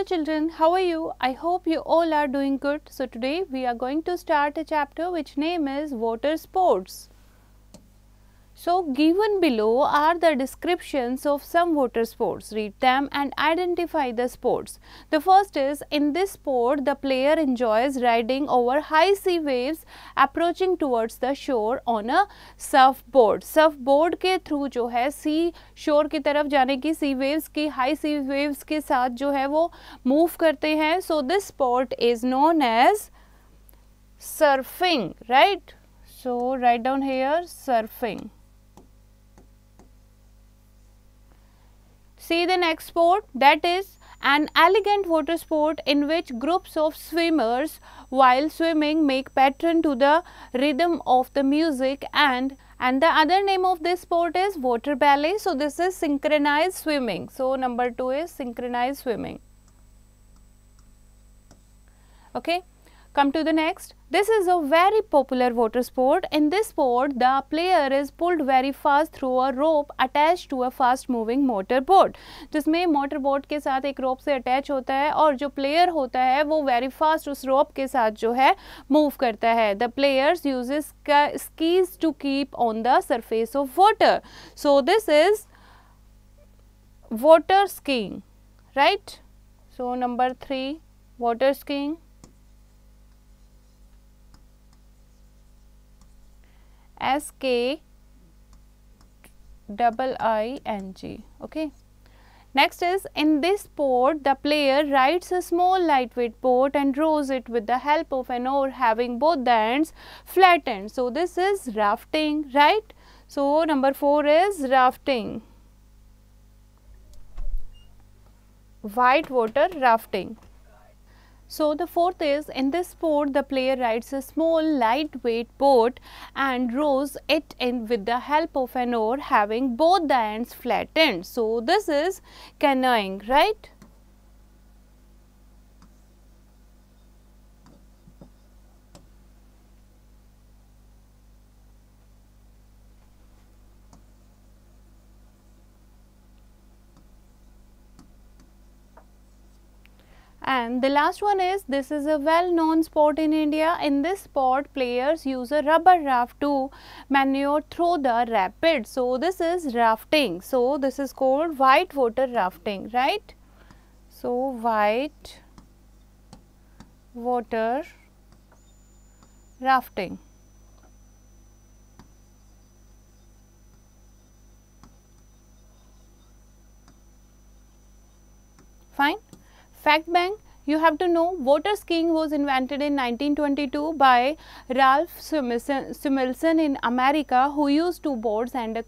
children, how are you? I hope you all are doing good. So today we are going to start a chapter which name is water sports. So given below are the descriptions of some water sports. Read them and identify the sports. The first is, in this sport the player enjoys riding over high sea waves approaching towards the shore on a surfboard. Surfboard के through जो है सी शोर की तरफ जाने की सी waves की high सी waves के साथ जो है वो मूव करते हैं. So this sport is known as surfing, right? So write down here surfing. See the next sport, that is an elegant water sport in which groups of swimmers while swimming make pattern to the rhythm of the music, and the other name of this sport is water ballet. So this is synchronized swimming. So number 2 is synchronized swimming. Okay. Come to the next. This is a very popular water sport. In this sport, the player is pulled very fast through a rope attached to a fast moving motor boat. जिसमें motor boat के साथ एक रोप से attach होता है और जो player होता है वो वेरी फास्ट उस रोप के साथ जो है मूव करता है. The players uses skis to keep on the surface of water. So this is water skiing, right? So number 3, water skiing. SKIING. Okay. Next is, in this sport the player rides a small lightweight boat and rows it with the help of an oar having both the ends flattened. So this is rafting, right? So number 4 is rafting. White water rafting. So the fourth is, in this sport the player rides a small lightweight boat and rows it in with the help of an oar having both the ends flattened. So this is canoeing, right? And the last one is, this is a well known sport in India. In this sport players use a rubber raft to maneuver through the rapids. So this is rafting. So this is called white water rafting, right? So white water rafting. Fine. Fact bank, you have to know water skiing was invented in 1922 by Ralph Simmelson in America, who used 2 boards and a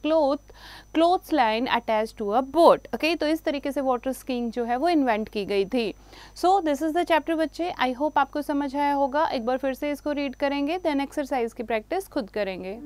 clothesline attached to a boat. Okay, तो इस तरीके से water skiing जो है वो invent की गई थी. So this is the chapter बच्चे. I hope आपको समझ आया होगा. एक बार फिर से इसको read करेंगे, then exercise की practice खुद करेंगे.